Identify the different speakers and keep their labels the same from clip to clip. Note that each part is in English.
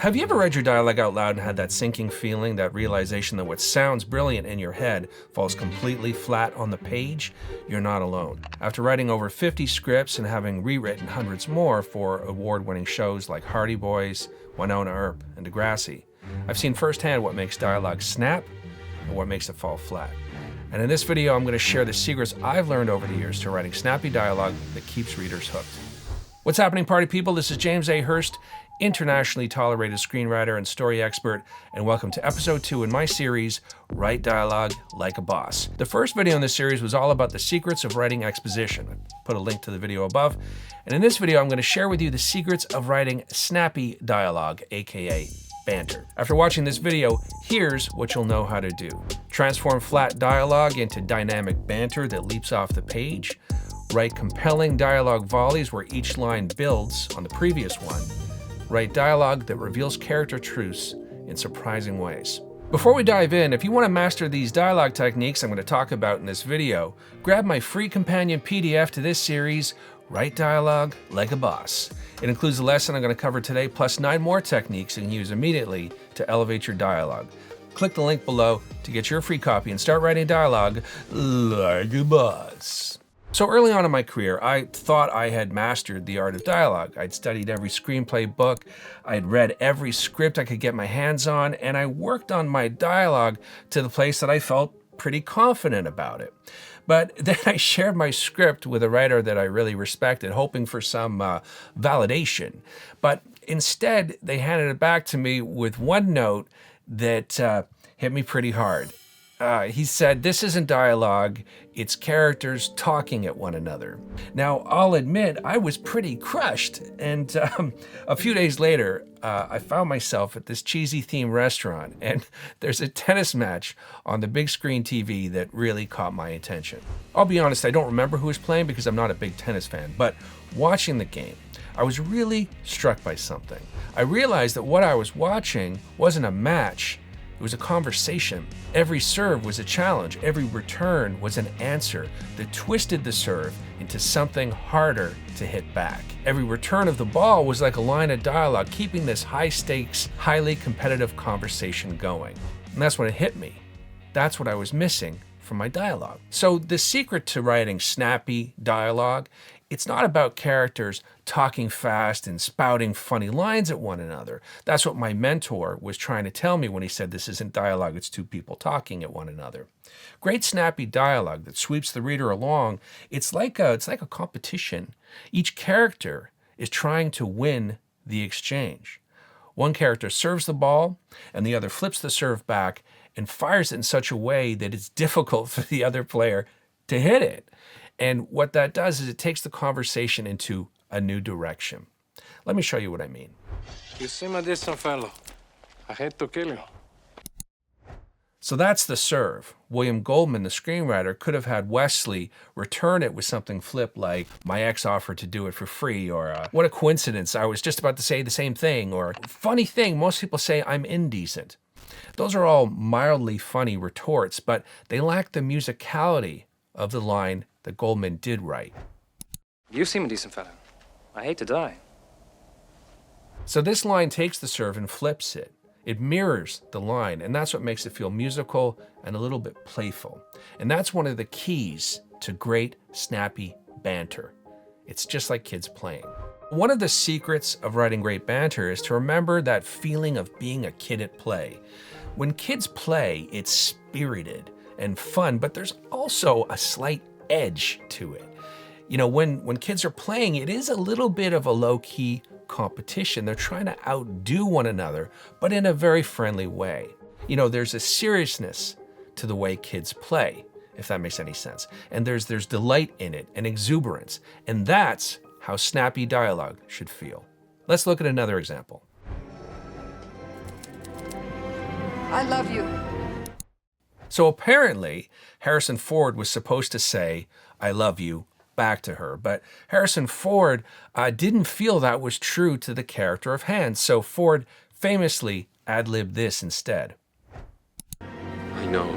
Speaker 1: Have you ever read your dialogue out loud and had that sinking feeling, that realization that what sounds brilliant in your head falls completely flat on the page? You're not alone. After writing over 50 scripts and having rewritten hundreds more for award-winning shows like Hardy Boys, Winona Earp, and Degrassi, I've seen firsthand what makes dialogue snap and what makes it fall flat. And in this video, I'm going to share the secrets I've learned over the years to writing snappy dialogue that keeps readers hooked. What's happening, party people? This is James A. Hurst, internationally tolerated screenwriter and story expert, and welcome to episode 2 in my series, Write Dialogue Like a Boss. The first video in this series was all about the secrets of writing exposition. I put a link to the video above. And in this video, I'm going to share with you the secrets of writing snappy dialogue, aka banter. After watching this video, here's what you'll know how to do. Transform flat dialogue into dynamic banter that leaps off the page. Write compelling dialogue volleys where each line builds on the previous one. Write dialogue that reveals character truths in surprising ways. Before we dive in, if you want to master these dialogue techniques I'm going to talk about in this video, grab my free companion PDF to this series, Write Dialogue Like a Boss. It includes the lesson I'm going to cover today, plus 9 more techniques you can use immediately to elevate your dialogue. Click the link below to get your free copy and start writing dialogue like a boss. So early on in my career, I thought I had mastered the art of dialogue. I'd studied every screenplay book, I'd read every script I could get my hands on, and I worked on my dialogue to the place that I felt pretty confident about it. But then I shared my script with a writer that I really respected, hoping for some validation. But instead, they handed it back to me with one note that hit me pretty hard. He said, "This isn't dialogue, it's characters talking at one another." Now, I'll admit, I was pretty crushed. And a few days later, I found myself at this cheesy themed restaurant, and there's a tennis match on the big screen TV that really caught my attention. I'll be honest, I don't remember who was playing because I'm not a big tennis fan, but watching the game, I was really struck by something. I realized that what I was watching wasn't a match, it was a conversation. Every serve was a challenge. Every return was an answer that twisted the serve into something harder to hit back. Every return of the ball was like a line of dialogue, keeping this high-stakes, highly competitive conversation going. And that's when it hit me. That's what I was missing from my dialogue. So the secret to writing snappy dialogue, it's not about characters talking fast and spouting funny lines at one another. That's what my mentor was trying to tell me when he said this isn't dialogue, it's two people talking at one another. Great snappy dialogue that sweeps the reader along, it's like a competition. Each character is trying to win the exchange. One character serves the ball and the other flips the serve back and fires it in such a way that it's difficult for the other player to hit it. And what that does is it takes the conversation into a new direction. Let me show you what I mean.
Speaker 2: You seem a decent fellow. I hate to kill you.
Speaker 1: So that's the serve. William Goldman, the screenwriter, could have had Wesley return it with something flip like, "My ex offered to do it for free," or "What a coincidence, I was just about to say the same thing," or "Funny thing, most people say I'm indecent." Those are all mildly funny retorts, but they lack the musicality of the line that Goldman did write.
Speaker 2: You seem a decent fellow. I hate to die.
Speaker 1: So this line takes the serve and flips it. It mirrors the line, and that's what makes it feel musical and a little bit playful. And that's one of the keys to great, snappy banter. It's just like kids playing. One of the secrets of writing great banter is to remember that feeling of being a kid at play. When kids play, it's spirited and fun, but there's also a slight edge to it. You know, when kids are playing, it is a little bit of a low-key competition. They're trying to outdo one another, but in a very friendly way. You know, there's a seriousness to the way kids play, if that makes any sense. And there's delight in it and exuberance. And that's how snappy dialogue should feel. Let's look at another example.
Speaker 3: I love you.
Speaker 1: So apparently, Harrison Ford was supposed to say, "I love you," back to her. But Harrison Ford didn't feel that was true to the character of Hans. So Ford famously ad-libbed this instead.
Speaker 2: I know.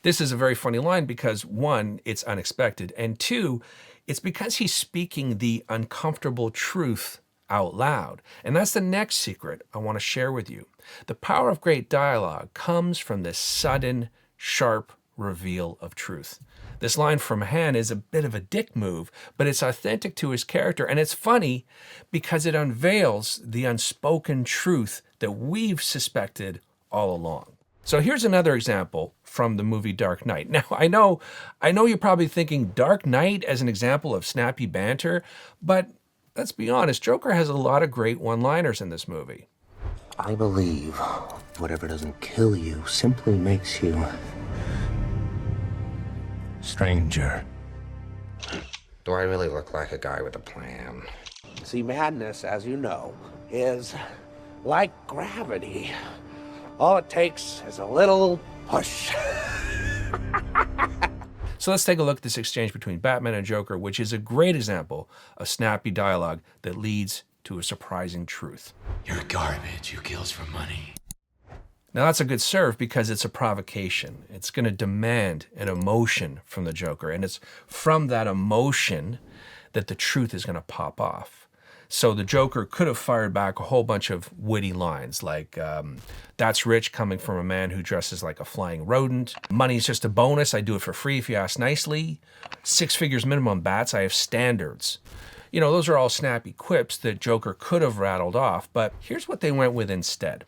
Speaker 1: This is a very funny line because, one, it's unexpected, and two, It's because he's speaking the uncomfortable truth out loud. And that's the next secret I want to share with you. The power of great dialogue comes from this sudden, sharp reveal of truth. This line from Han is a bit of a dick move, but it's authentic to his character, and it's funny because it unveils the unspoken truth that we've suspected all along. So here's another example from the movie Dark Knight. Now, I know you're probably thinking Dark Knight as an example of snappy banter, but let's be honest, Joker has a lot of great one-liners in this movie.
Speaker 4: I believe whatever doesn't kill you simply makes you stranger.
Speaker 5: Do I really look like a guy with a plan?
Speaker 6: See, madness, as you know, is like gravity. All it takes is a little push.
Speaker 1: So let's take a look at this exchange between Batman and Joker, which is a great example of snappy dialogue that leads to a surprising truth.
Speaker 7: You're garbage. You kills for money.
Speaker 1: Now that's a good serve because it's a provocation. It's going to demand an emotion from the Joker, and it's from that emotion that the truth is going to pop off. So the Joker could have fired back a whole bunch of witty lines like, that's rich coming from a man who dresses like a flying rodent. Money's just a bonus. I do it for free if you ask nicely. 6 figures minimum bats. I have standards. You know, those are all snappy quips that Joker could have rattled off, but here's what they went with instead.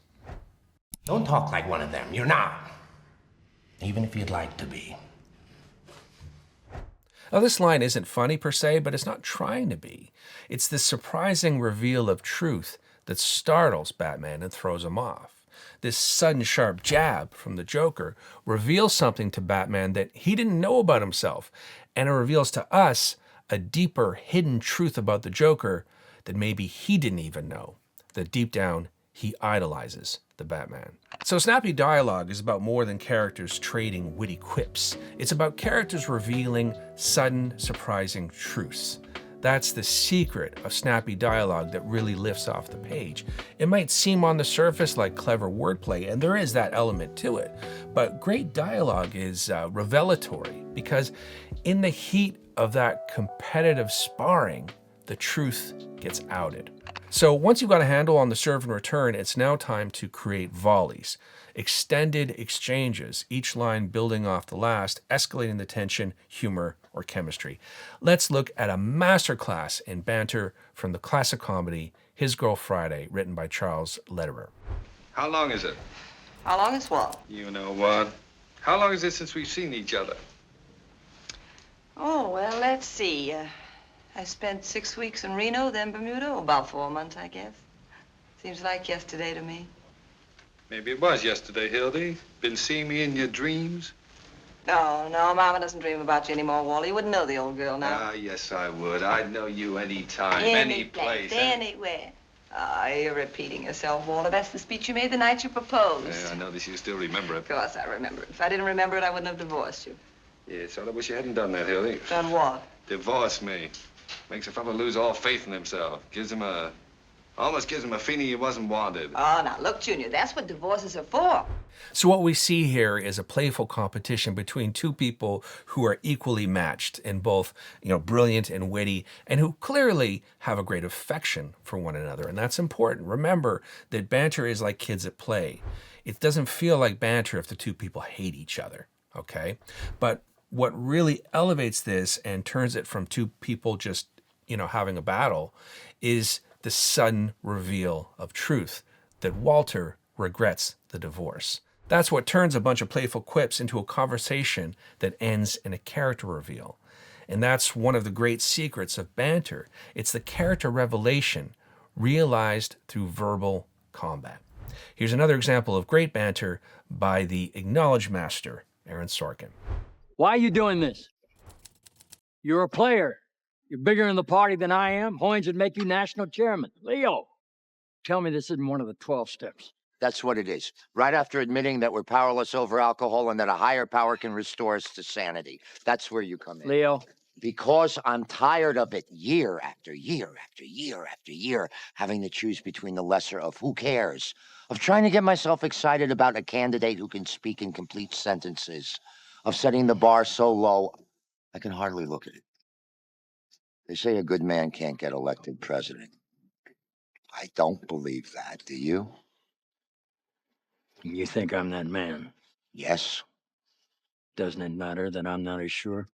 Speaker 4: Don't talk like one of them. You're not. Even if you'd like to be.
Speaker 1: Now, this line isn't funny per se, but it's not trying to be. It's this surprising reveal of truth that startles Batman and throws him off. This sudden sharp jab from the Joker reveals something to Batman that he didn't know about himself, and it reveals to us a deeper hidden truth about the Joker that maybe he didn't even know, that deep down he idolizes the Batman. So snappy dialogue is about more than characters trading witty quips. It's about characters revealing sudden, surprising truths. That's the secret of snappy dialogue that really lifts off the page. It might seem on the surface like clever wordplay, and there is that element to it, but great dialogue is revelatory because in the heat of that competitive sparring, the truth gets outed. So once you've got a handle on the serve and return, it's now time to create volleys. Extended exchanges, each line building off the last, escalating the tension, humor, or chemistry. Let's look at a masterclass in banter from the classic comedy His Girl Friday, written by Charles Lederer.
Speaker 8: How long is it?
Speaker 3: How long is what?
Speaker 8: You know what? How long is it since we've seen each other?
Speaker 3: Oh, well, let's see. I spent 6 weeks in Reno, then Bermuda. About 4 months, I guess. Seems like yesterday to me.
Speaker 8: Maybe it was yesterday, Hildy. Been seeing me in your dreams?
Speaker 3: No, Mama doesn't dream about you anymore, Wally. You wouldn't know the old girl now.
Speaker 8: Ah, yes, I would. I'd know you any time, any place.
Speaker 3: Anywhere. Ah, you're repeating yourself, Walter. That's the speech you made the night you proposed.
Speaker 8: Yeah, I notice you still remember it.
Speaker 3: Of course I remember it. If I didn't remember it, I wouldn't have divorced you.
Speaker 8: Yeah, so I wish you hadn't done that, Hildy.
Speaker 3: Done what?
Speaker 8: Divorce me. Makes a fellow lose all faith in himself. Almost gives him a feeling he wasn't wanted.
Speaker 3: Oh, now, look, Junior, that's what divorces are for.
Speaker 1: So what we see here is a playful competition between two people who are equally matched in both, brilliant and witty, and who clearly have a great affection for one another. And that's important. Remember that banter is like kids at play. It doesn't feel like banter if the two people hate each other, okay? But what really elevates this and turns it from two people just, having a battle is the sudden reveal of truth that Walter regrets the divorce. That's what turns a bunch of playful quips into a conversation that ends in a character reveal. And that's one of the great secrets of banter. It's the character revelation realized through verbal combat. Here's another example of great banter by the acknowledged master, Aaron Sorkin.
Speaker 9: Why are you doing this? You're a player. You're bigger in the party than I am. Hoynes would make you national chairman. Leo, tell me this isn't one of the 12 steps.
Speaker 4: That's what it is. Right after admitting that we're powerless over alcohol and that a higher power can restore us to sanity. That's where you come in.
Speaker 9: Leo.
Speaker 4: Because I'm tired of it year after year after year after year, having to choose between the lesser of who cares, of trying to get myself excited about a candidate who can speak in complete sentences, of setting the bar so low, I can hardly look at it. They say a good man can't get elected president. I don't believe that, do you?
Speaker 9: You think I'm that man?
Speaker 4: Yes.
Speaker 9: Doesn't it matter that I'm not as sure?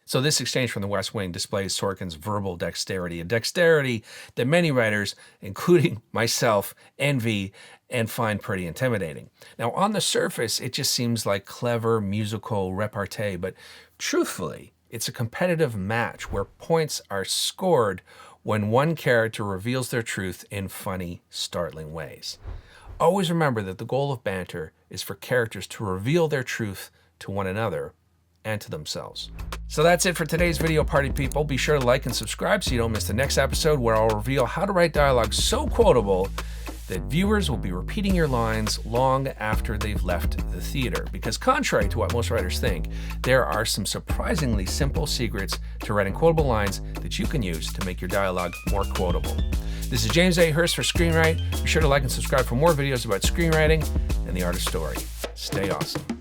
Speaker 1: So this exchange from the West Wing displays Sorkin's verbal dexterity, a dexterity that many writers, including myself, envy and find pretty intimidating. Now, on the surface, it just seems like clever musical repartee, but truthfully, it's a competitive match where points are scored when one character reveals their truth in funny, startling ways. Always remember that the goal of Banter is for characters to reveal their truth to one another and to themselves. So that's it for today's video, party people. Be sure to like and subscribe so you don't miss the next episode, where I'll reveal how to write dialogue so quotable that viewers will be repeating your lines long after they've left the theater. Because contrary to what most writers think, there are some surprisingly simple secrets to writing quotable lines that you can use to make your dialogue more quotable. This is James A. Hurst for Screenright. Be sure to like and subscribe for more videos about screenwriting and the art of story. Stay awesome.